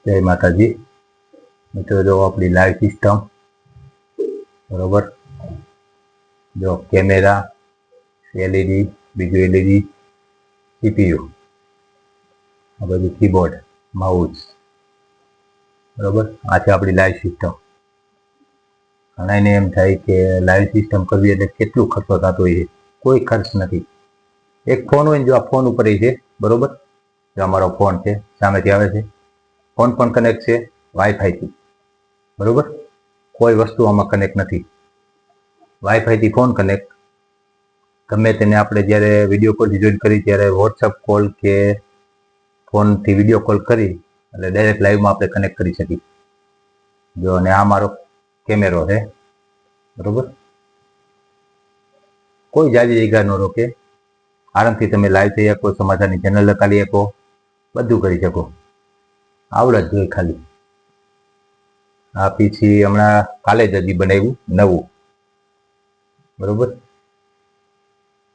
जय माताजी मित्रों। जो अपनी लाइव सिस्टम बराबर जो कैमेरा एलईडी बीजू एलईडी सीपीयू आ बधु कीबोर्ड माउस बराबर आ छे अपनी लाइव सिस्टम। घणाने एम थाय के लाइव सिस्टम करवी एटले केटलो खर्चो थतो होय। कोई खर्च नहीं। एक फोन होय जो आ फोन उपर छे बराबर। जो अमारो फोन छे सामेथी आवे छे फोन पण कनेक्ट छे वाईफाई थी बराबर। कोई वस्तु आमां कनेक्ट नहीं। वाईफाई थी फोन कनेक्ट गमे तेने आपणे ज्यारे विडियो कॉल थी जॉइन करी त्यारे वॉट्सएप कॉल के फोन थी विडियो कॉल करी એટલે डायरेक्ट लाइव में आपणे कनेक्ट करी सकी। जो ने आ मारो कैमेरो है बराबर। कोई जाजी जगह न रोके आराम थी तमे लाइव थई शको, समाचार चेनल लखाड़ी शको, बधुं करी शको। आवड़त जोईए खाली। आ पीछी हमणां काले ज हजी बनाव्युं नवुं बराबर।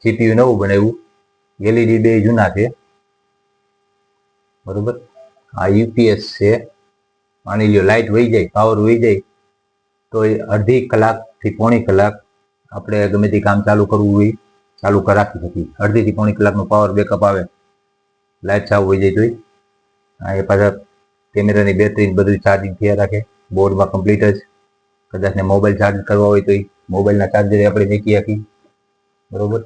सीपीयू नवुं बनाव्युं। एलईडी बे जूना छे बराबर। आ यूपीएस छे। मानी लो लाइट वही जाए पावर वही जाए तो अर्धी कलाक थी पौणी कलाक आपणे गमे ते काम चालू करवुं होय चालू राखी शकीए। अर्धी थी पौणी कलाकनो पावर बेकअप आवे लाइट साव वही जाए तो आ पाछा कैमेरा नी बेटरी बधुं चार्जिंग थया राखे। बोर्ड में कम्प्लीट ज कदाच ने मोबाइल चार्ज करवा होय तो मोबाइल ना चार्जर आपणे मेकी शकी बराबर।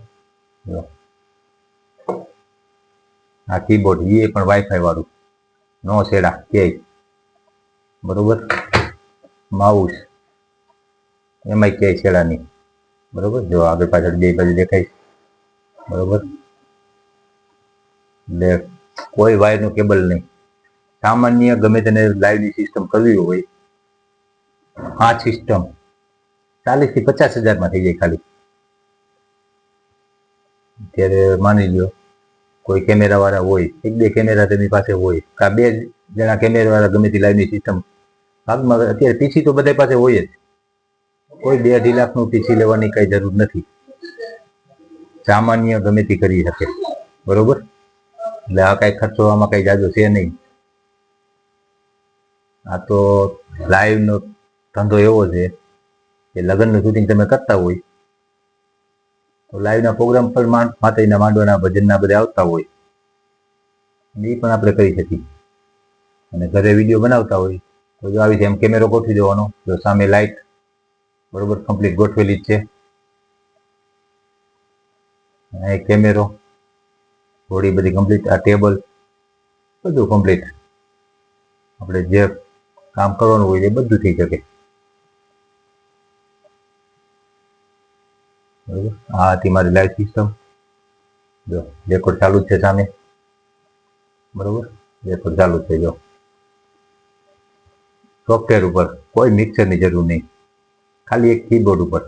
आ कीबोर्ड ये पण वाईफाई वाळुं नो सेड़ा के बराबर। माउस एमांय के सेड़ा नहीं बराबर। जो आगे पाछळ बे बाजू देखाय बराबर। એટલે कोई वायर नो केबल नहीं। सामान्य गमे तेने लाइव नी सिस्टम करवी होय आ सिस्टम 40 થી 50 हज़ार में थई जाय खाली। त्यारे मानी लो कोई कैमेरा वाळा होय एक बे कैमेरा तेनी पासे होय का बे जणा कैमेरा वाळा गमे ते लाइव नी सिस्टम भागमां अत्यारे पीसी तो बधाय पासे होय ज। कोई 2-2.5 लाखनुं पीसी लेवानी कई जरूर नहीं। सामान्य गमे ते करी शके बराबर। એટલે આ કઈ ખર્ચો આમાં કઈ જાજો છે નહીં। આ તો લાઈવ નો ધંધો એવો છે કે લગ્નનું શૂટિંગ તમે કરતા હોય તો લાઈવના પ્રોગ્રામ પર માતાજીના માંડવાના ભજનના બધા આવતા હોય એ પણ આપણે કરી શકીએ। અને ઘરે વિડીયો બનાવતા હોય તો જો આવી જેમ કેમેરો ગોઠવી દેવાનો, જો સામે લાઇટ બરોબર કમ્પ્લીટ ગોઠવેલી જ છે। એક કેમેરો થોડી બધી કમ્પ્લીટ આ ટેબલ બધું કમ્પ્લીટ આપણે જે કામ કરવાનું હોય એ બધું થઈ શકે બરાબર। આ હતી મારી લાઈવ સિસ્ટમ। જો રેકોર્ડ ચાલુ જ છે સામે બરાબર। રેકોર્ડ ચાલુ છે। જો સોફ્ટવેર ઉપર કોઈ મિક્સરની જરૂર નહીં, ખાલી એક કીબોર્ડ ઉપર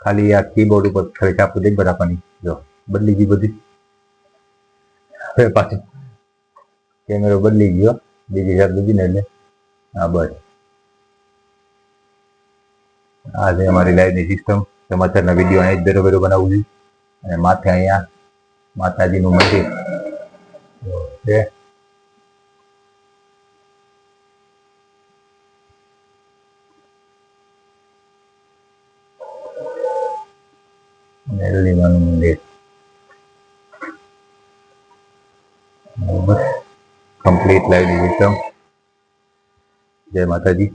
ખાલી આ કીબોર્ડ ઉપર ખાલી ચાપુ દઈ રાખવાની। જો બદલી ગઈ બધી। હવે પાછું કેમેરો બદલી ગયો બીજી જાત બીજીને એટલે હા બસ આ છે અમારી લાઈવની સિસ્ટમ। સમાચારના વિડીયો અહીં જ બેરો બનાવું છું અને માથે અહીંયા માતાજીનું મંદિર છે। મેરલીમાનું મંદિર બરાબર। કમ્પ્લીટ લાઈવની સિસ્ટમ। જય માતાજી।